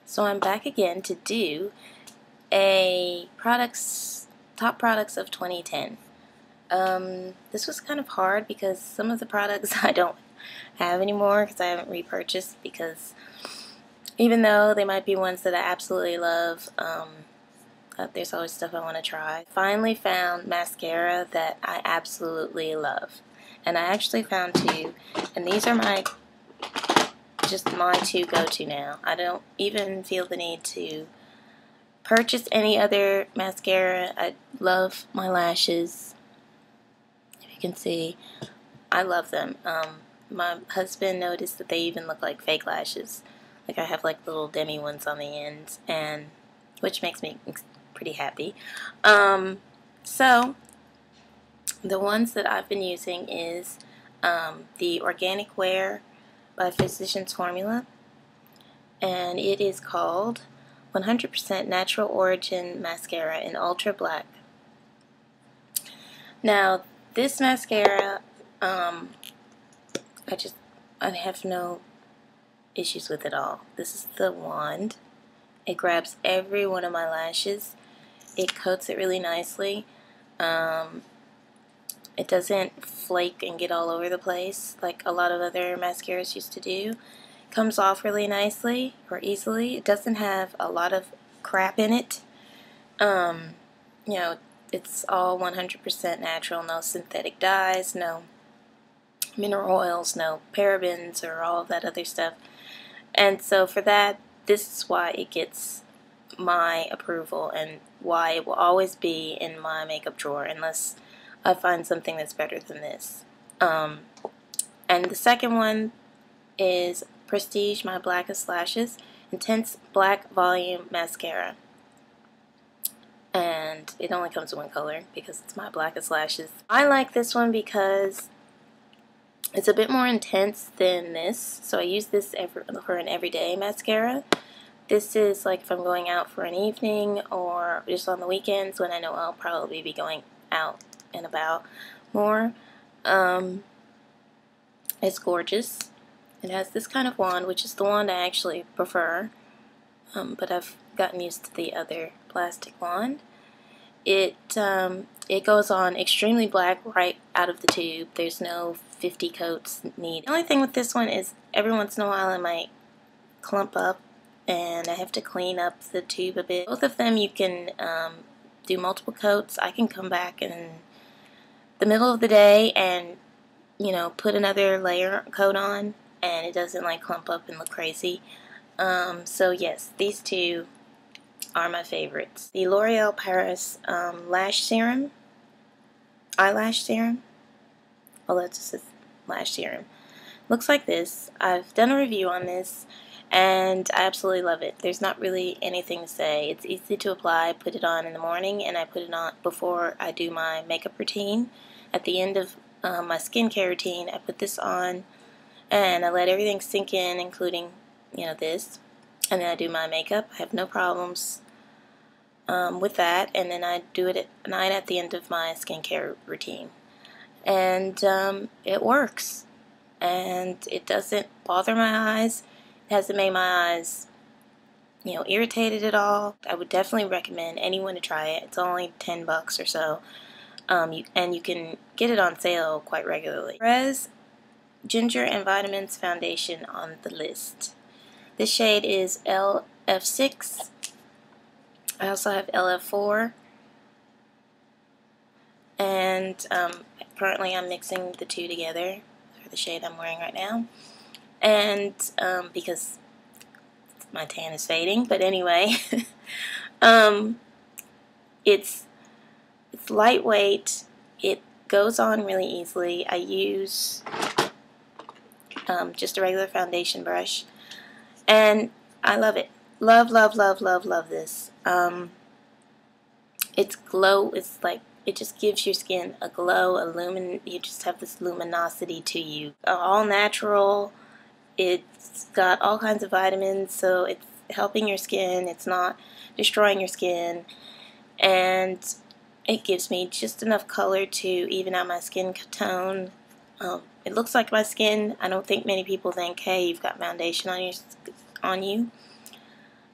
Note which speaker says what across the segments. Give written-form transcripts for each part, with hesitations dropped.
Speaker 1: So I'm back again to do a top products of 2010. This was kind of hard because some of the products I don't have anymore because I haven't repurchased, because even though they might be ones that I absolutely love, there's always stuff I want to try. Finally found mascara that I absolutely love. And I actually found two, and these are just my two go-to now. I don't even feel the need to purchase any other mascara. I love my lashes. If you can see, I love them. My husband noticed that they even look like fake lashes. Like I have like little demi ones on the ends, and which makes me pretty happy. So the ones that I've been using is the Organic Wear by Physicians Formula, and it is called 100% Natural Origin Mascara in Ultra Black. Now this mascara, I have no issues with it all. This is the wand. It grabs every one of my lashes. It coats it really nicely. It doesn't flake and get all over the place like a lot of other mascaras used to do. It comes off really nicely or easily. It doesn't have a lot of crap in it. You know, it's all 100% natural, no synthetic dyes, no mineral oils, no parabens or all of that other stuff. And so for that, this is why it gets my approval and why it will always be in my makeup drawer unless I find something that's better than this. And the second one is Prestige My Blackest Lashes Intense Black Volume Mascara. And it only comes in one color because it's my blackest lashes. I like this one because it's a bit more intense than this. So I use this for an everyday mascara. This is like if I'm going out for an evening or just on the weekends when I know I'll probably be going out and about more. It's gorgeous. It has this kind of wand, which is the wand I actually prefer, but I've gotten used to the other plastic wand. It goes on extremely black right out of the tube. There's no 50 coats needed. The only thing with this one is every once in a while it might clump up and I have to clean up the tube a bit. Both of them you can do multiple coats. I can come back in the middle of the day and, you know, put another coat on, and it doesn't like clump up and look crazy. So yes, these two are my favorites. The L'Oreal Paris Lash Serum, Eyelash Serum. Well, that's just a lash serum. Looks like this. I've done a review on this, and I absolutely love it. There's not really anything to say. It's easy to apply. I put it on in the morning, and I put it on before I do my makeup routine. At the end of my skincare routine, I put this on, and I let everything sink in, including, you know, this. And then I do my makeup. I have no problems with that. And then I do it at night at the end of my skincare routine. And it works. And it doesn't bother my eyes. It hasn't made my eyes, you know, irritated at all. I would definitely recommend anyone to try it. It's only $10 or so. And you can get it on sale quite regularly. Korres Ginger and Vitamins Foundation on the list. This shade is LF6. I also have LF4. And currently I'm mixing the two together for the shade I'm wearing right now. And because my tan is fading, but anyway, it's lightweight. It goes on really easily. I use just a regular foundation brush, and I love it. Love, love, love, love, love this. It's glow. It's like it just gives your skin a glow, you just have this luminosity to you. All natural. It's got all kinds of vitamins, so it's helping your skin. It's not destroying your skin, and it gives me just enough color to even out my skin tone. It looks like my skin. I don't think many people think, hey, you've got foundation on you.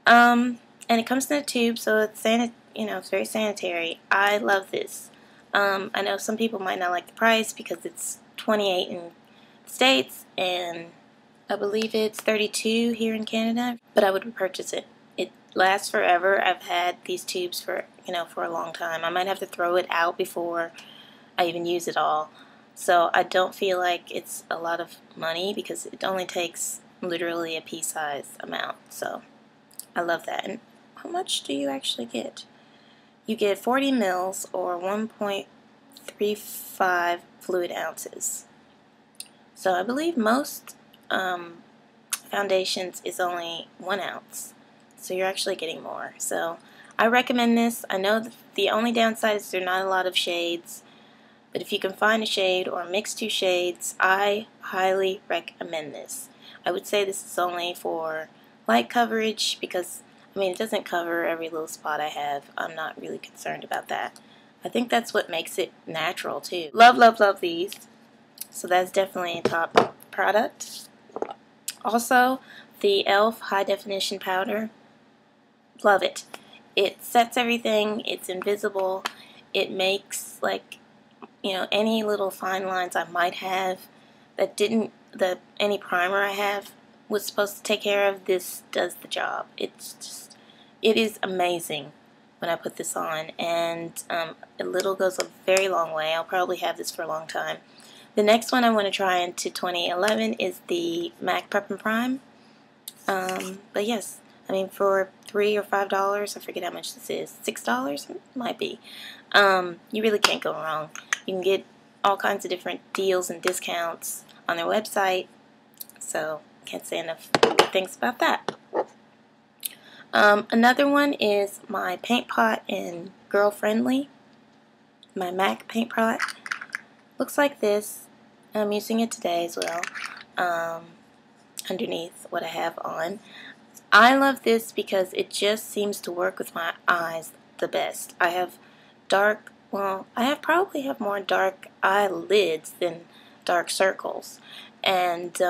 Speaker 1: And it comes in a tube, so it's it's very sanitary. I love this. I know some people might not like the price because it's $28 in the States and I believe it's $32 here in Canada, but I would purchase it. It lasts forever. I've had these tubes for a long time. I might have to throw it out before I even use it all. So I don't feel like it's a lot of money because it only takes literally a pea-size amount. So I love that. And how much do you actually get? You get 40 mils or 1.35 fluid ounces. So I believe most foundations is only 1 ounce. So you're actually getting more. So I recommend this. I know the only downside is there are not a lot of shades. But if you can find a shade or mix 2 shades, I highly recommend this. I would say this is only for light coverage because it doesn't cover every little spot I have. I'm not really concerned about that. I think that's what makes it natural too. Love, love, love these. So that's definitely a top product. Also, the e.l.f. High Definition Powder. Love it. It sets everything. It's invisible. It makes any little fine lines I might have that any primer I have was supposed to take care of. This does the job. It is amazing when I put this on, and a little goes a very long way. I'll probably have this for a long time. The next one I want to try into 2011 is the MAC Prep and Prime. But yes, for $3 or $5, I forget how much this is. $6? It might be. You really can't go wrong. You can get all kinds of different deals and discounts on their website. So, can't say enough good things about that. Another one is my paint pot in Girl Friendly. My MAC paint pot. Looks like this. I'm using it today as well. Underneath what I have on. I love this because it just seems to work with my eyes the best. I have probably have more dark eyelids than dark circles. And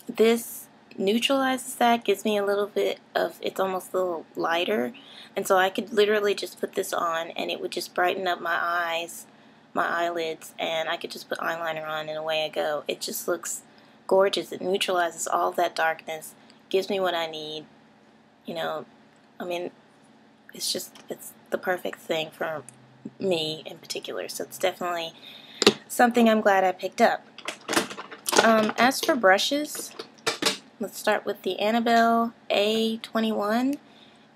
Speaker 1: this neutralizes that, gives me a little bit of, it's almost a little lighter. And so I could literally just put this on and it would just brighten up my eyes, my eyelids, and I could just put eyeliner on and away I go. It just looks gorgeous. It neutralizes all of that darkness, gives me what I need. It's the perfect thing for me in particular. So it's definitely something I'm glad I picked up. As for brushes, let's start with the Annabelle A21.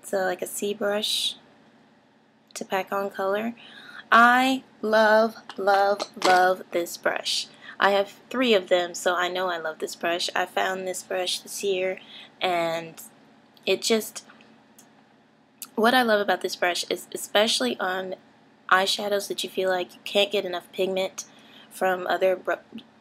Speaker 1: It's like a C brush to pack on color. I love, love, love this brush. I have 3 of them, so I know I love this brush. I found this brush this year, and what I love about this brush is, especially on eyeshadows that you feel like you can't get enough pigment from other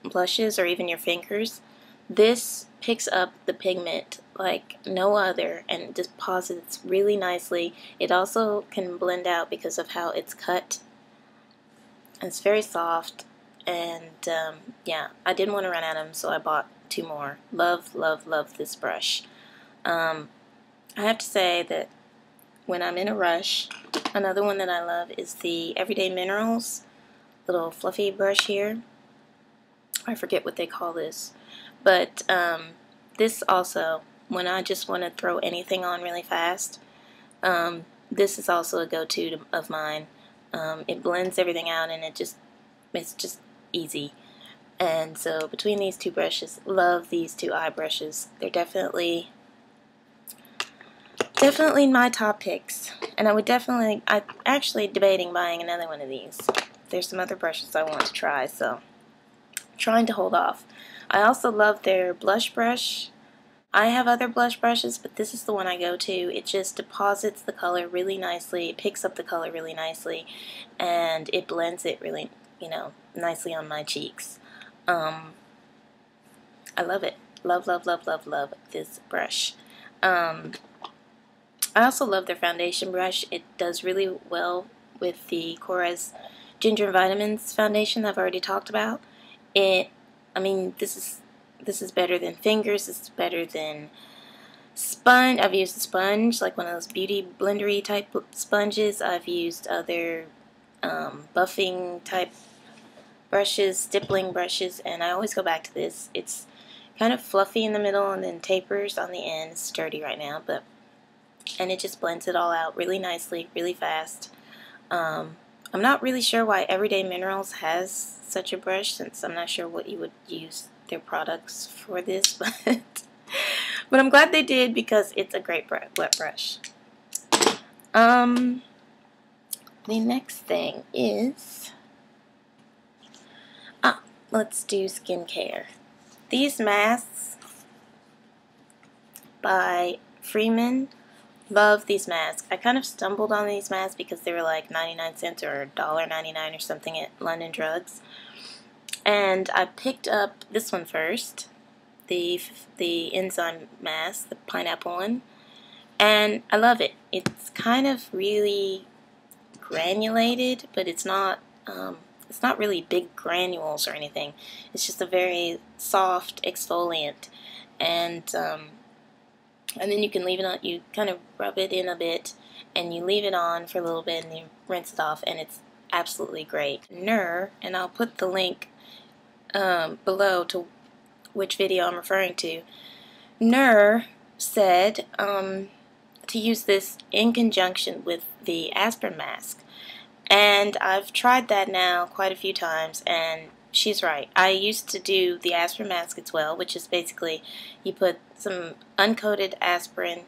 Speaker 1: blushes or even your fingers, this picks up the pigment like no other and deposits really nicely. It also can blend out because of how it's cut. It's very soft, and yeah, I didn't want to run out of them, so I bought 2 more. Love, love, love this brush. I have to say that when I'm in a rush, another one that I love is the Everyday Minerals little fluffy brush here. I forget what they call this, but this also, when I just want to throw anything on really fast, this is also a go-to of mine. It blends everything out, and it's just easy. And so between these 2 brushes, love these 2 eye brushes. They're definitely my top picks. And I'm actually debating buying another one of these. There's some other brushes I want to try, so I'm trying to hold off. I also love their blush brush. I have other blush brushes, but this is the one I go to. It just deposits the color really nicely. It picks up the color really nicely, and it blends it really, nicely on my cheeks. I love it. Love, love, love, love, love this brush. I also love their foundation brush. It does really well with the Korres Ginger and Vitamins foundation that I've already talked about. This is better than Fingers. It's better than Sponge, I've used a sponge, like one of those beauty blendery type sponges. I've used other buffing type brushes, stippling brushes, and I always go back to this. It's kind of fluffy in the middle and then tapers on the end. It's sturdy right now, and it just blends it all out really nicely, really fast. I'm not really sure why Everyday Minerals has such a brush, since I'm not sure what you would use their products for this, but I'm glad they did because it's a great wet brush. The next thing is, let's do skincare. These masks by Freeman. Love these masks. I kind of stumbled on these masks because they were like 99 cents or $1.99 or something at London Drugs. And I picked up this one first, the Enzyme mask, the pineapple one. And I love it. It's kind of really granulated, but it's not really big granules or anything. It's just a very soft exfoliant, and then you can leave it on. You kind of rub it in a bit, and you leave it on for a little bit, and you rinse it off, and it's absolutely great. Nur, and I'll put the link below to which video I'm referring to. Nur said to use this in conjunction with the aspirin mask. And I've tried that now quite a few times, and she's right. I used to do the aspirin mask as well, which is basically you put some uncoated aspirin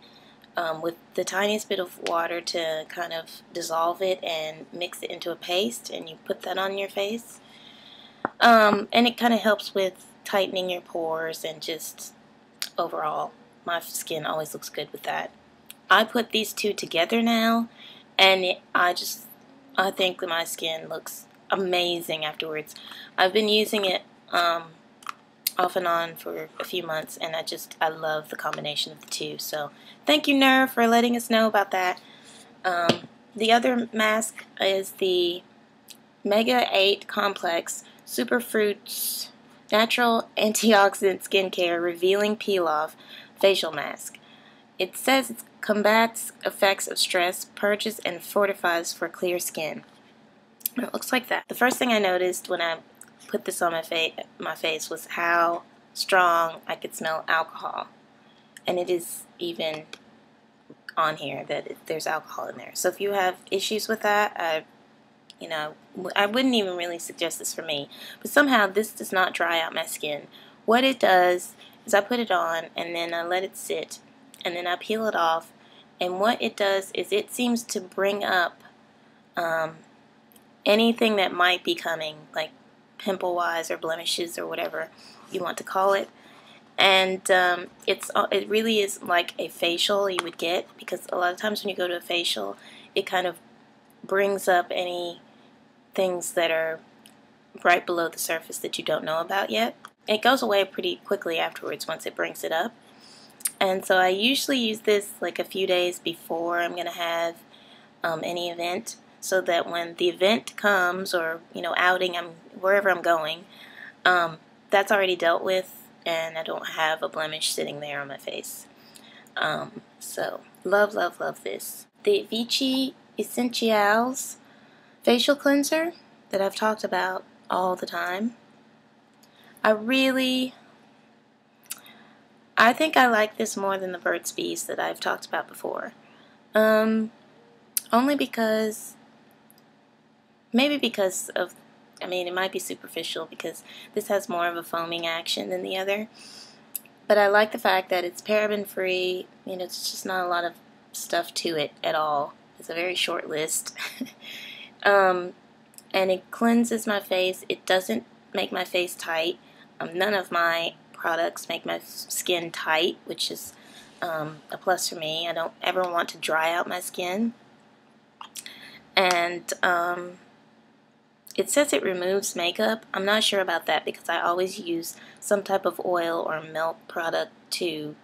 Speaker 1: with the tiniest bit of water to kind of dissolve it and mix it into a paste, and you put that on your face. And it kind of helps with tightening your pores, and just overall, my skin always looks good with that. I put these two together now, and I think that my skin looks amazing afterwards. I've been using it off and on for a few months, and I love the combination of the two. So thank you, Nur, for letting us know about that. The other mask is the Mega 8 Complex SuperFruits Natural Antioxidant Skincare Revealing Peel-Off Facial Mask. It says it combats effects of stress, purges, and fortifies for clear skin. It looks like that. The first thing I noticed when I put this on my face was how strong I could smell alcohol. And it is even on here that there's alcohol in there. So if you have issues with that, I wouldn't even really suggest this for me. But somehow this does not dry out my skin. What it does is I put it on, and then I let it sit, and then I peel it off, and what it does is it seems to bring up anything that might be coming, like pimple-wise or blemishes or whatever you want to call it. And it really is like a facial you would get, because a lot of times when you go to a facial, it kind of brings up any things that are right below the surface that you don't know about yet. It goes away pretty quickly afterwards once it brings it up. And so I usually use this like a few days before I'm going to have any event, so that when the event comes, or outing, wherever I'm going, that's already dealt with, and I don't have a blemish sitting there on my face. So love, love, love this. The Vichy Essentials facial cleanser that I've talked about all the time. I think I like this more than the Burt's Bees that I've talked about before. Only because, maybe because of, it might be superficial because this has more of a foaming action than the other. But I like the fact that it's paraben free. It's just not a lot of stuff to it at all. It's a very short list. And it cleanses my face. It doesn't make my face tight. None of my products make my skin tight, which is a plus for me. I don't ever want to dry out my skin. And it says it removes makeup. I'm not sure about that, because I always use some type of oil or milk product to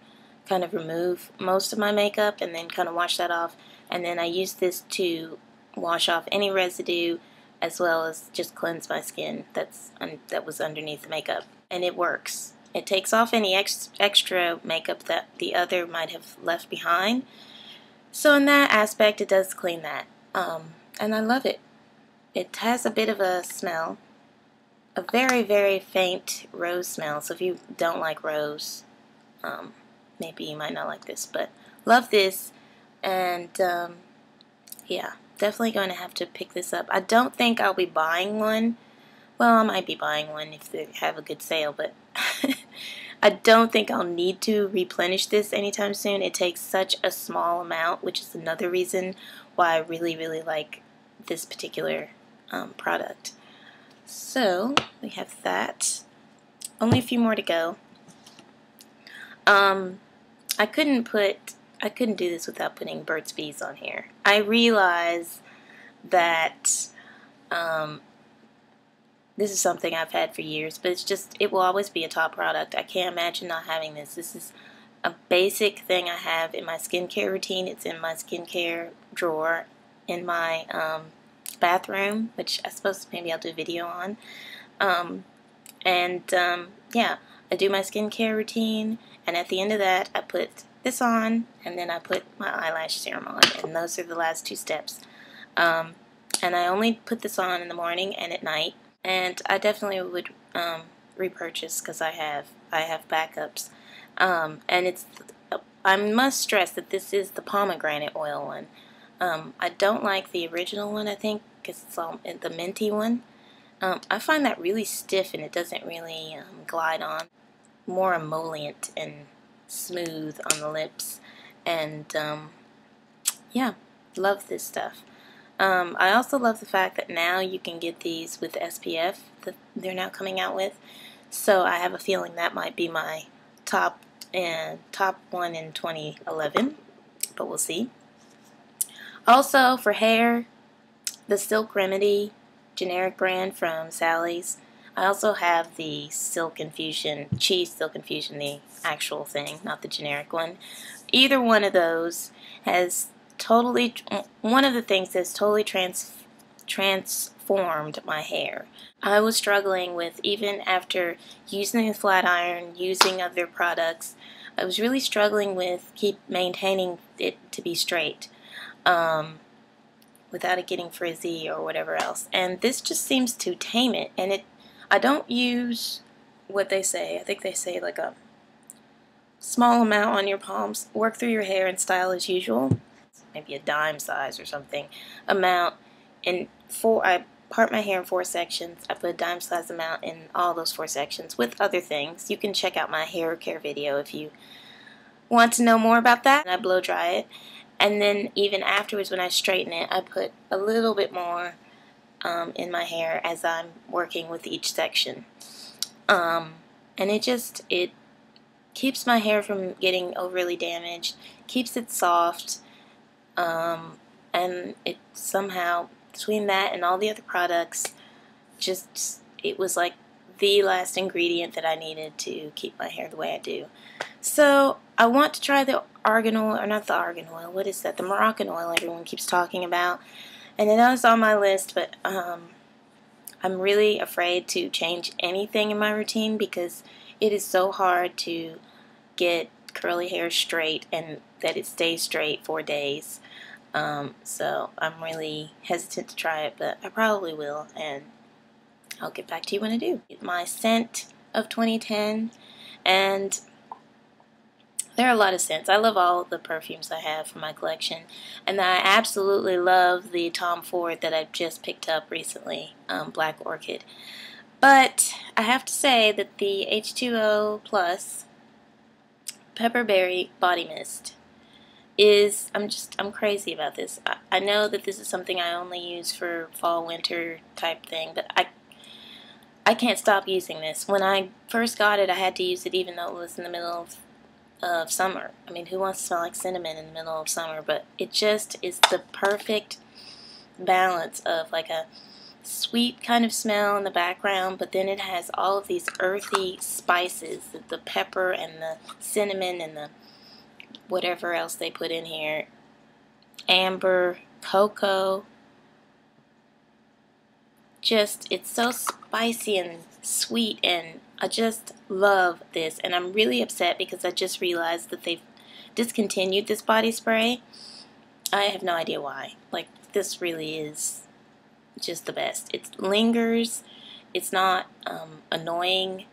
Speaker 1: kind of remove most of my makeup and then kind of wash that off. And then I use this to wash off any residue, as well as just cleanse my skin that was underneath the makeup. And it works. It takes off any extra makeup that the other might have left behind. So in that aspect, it does clean that. And I love it. It has a bit of a smell. A very, very faint rose smell. So if you don't like rose, maybe you might not like this. But love this. And yeah, definitely going to have to pick this up. I don't think I'll be buying one. Well, I might be buying one if they have a good sale, but I don't think I'll need to replenish this anytime soon. It takes such a small amount, which is another reason why I really, really like this particular product. So, we have that. Only a few more to go. I couldn't do this without putting Burt's Bees on here. I realize that this is something I've had for years, but it will always be a top product. I can't imagine not having this. This is a basic thing I have in my skincare routine. It's in my skincare drawer in my bathroom, which I suppose maybe I'll do a video on. Yeah, I do my skincare routine, and at the end of that, I put this on, and then I put my eyelash serum on, and those are the last two steps. And I only put this on in the morning and at night. And I definitely would repurchase because I have backups. And I must stress that this is the pomegranate oil one. I don't like the original one, I think, because it's all the minty one. I find that really stiff and it doesn't really glide on. More emollient and smooth on the lips. And yeah, love this stuff. I also love the fact that now you can get these with SPF that they're now coming out with. So I have a feeling that might be my top one in 2011, but we'll see. Also for hair, the Silk Remedy generic brand from Sally's. I also have the Silk Infusion, Cheese Silk Infusion, the actual thing, not the generic one. Either one of those has totally, one of the things that's totally transformed my hair. I was struggling with, even after using the flat iron, using other products, I was really struggling with maintaining it to be straight without it getting frizzy or whatever else. And this just seems to tame it. And I don't use what they say. I think they say like a small amount on your palms. Work through your hair and style as usual. Maybe a dime size or something amount. And I part my hair in 4 sections. I put a dime size amount in all those 4 sections with other things. You can check out my hair care video if you want to know more about that. And I blow dry it. And then even afterwards when I straighten it, I put a little bit more in my hair as I'm working with each section. And it keeps my hair from getting overly damaged, keeps it soft, and it somehow, between that and all the other products, it was like the last ingredient that I needed to keep my hair the way I do. So I want to try the argan oil, or not the argan oil, what is that? The Moroccan oil everyone keeps talking about. And I know it's on my list, but I'm really afraid to change anything in my routine because it is so hard to get curly hair straight and that it stays straight for days. So I'm really hesitant to try it, but I probably will, and I'll get back to you when I do. My scent of 2010, and there are a lot of scents. I love all the perfumes I have from my collection, and I absolutely love the Tom Ford that I've just picked up recently, Black Orchid. But I have to say that the H20 Plus Pepperberry Body Mist is, I'm crazy about this. I know that this is something I only use for fall, winter type thing, but I can't stop using this. When I first got it, I had to use it even though it was in the middle of summer. I mean, who wants to smell like cinnamon in the middle of summer? But it just is the perfect balance of like a sweet kind of smell in the background, but then it has all of these earthy spices, the pepper and the cinnamon and the whatever else they put in here, amber, cocoa, it's so spicy and sweet, and I just love this. And I'm really upset because I just realized that they've discontinued this body spray. I have no idea why. Like, this really is just the best. It lingers. It's not annoyingly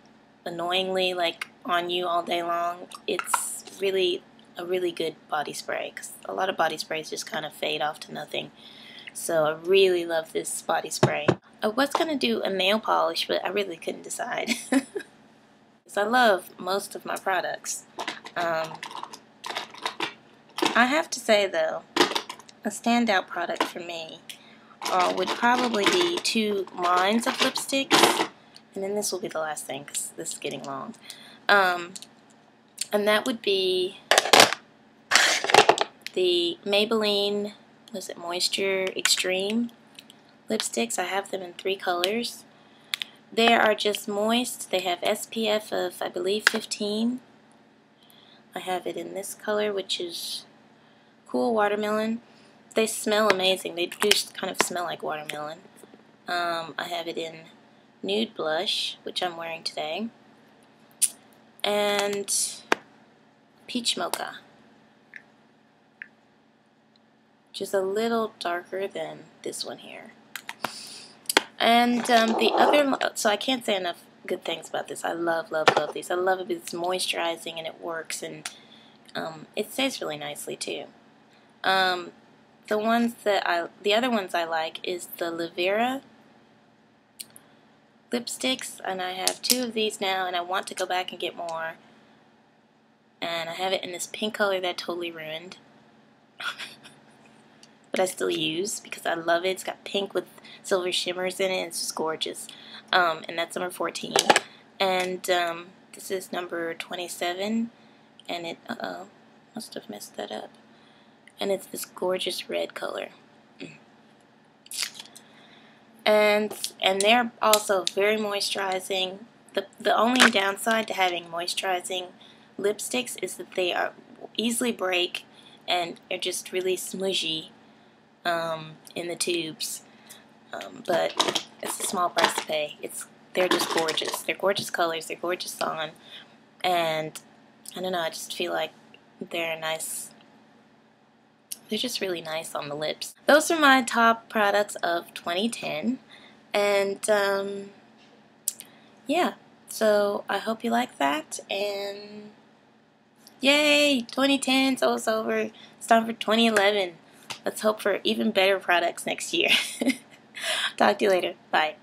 Speaker 1: like on you all day long. It's really a really good body spray, because a lot of body sprays just kind of fade off to nothing. So I really love this body spray. I was going to do a nail polish, but I really couldn't decide. Because I love most of my products. I have to say, though, a standout product for me would probably be 2 lines of lipsticks. And then this will be the last thing, because this is getting long. And that would be the Maybelline, was it Moisture Extreme lipsticks. I have them in 3 colors. They are just moist. They have SPF of, I believe, 15. I have it in this color, which is Cool Watermelon. They smell amazing. They do kind of smell like watermelon. I have it in Nude Blush, which I'm wearing today, and Peach Mocha, which is a little darker than this one here. And the other, so I can't say enough good things about this. I love, love, love these. I love it because it's moisturizing and it works, and it stays really nicely too. The other ones I like is the Lavera Lipsticks, and I have 2 of these now, and I want to go back and get more. And I have it in this pink color that I totally ruined. But I still use because I love it. It's got pink with silver shimmers in it. It's just gorgeous. And that's number 14. And this is number 27. And it, must have messed that up. And it's this gorgeous red color. And they're also very moisturizing. The only downside to having moisturizing lipsticks is that they are easily break and are just really smushy in the tubes. But it's a small price to pay. They're just gorgeous. They're gorgeous colors. They're gorgeous on. And I don't know, I just feel like they're nice. They're just really nice on the lips. Those are my top products of 2010. And yeah, so I hope you like that. And yay, 2010's almost over. It's time for 2011. Let's hope for even better products next year. Talk to you later. Bye.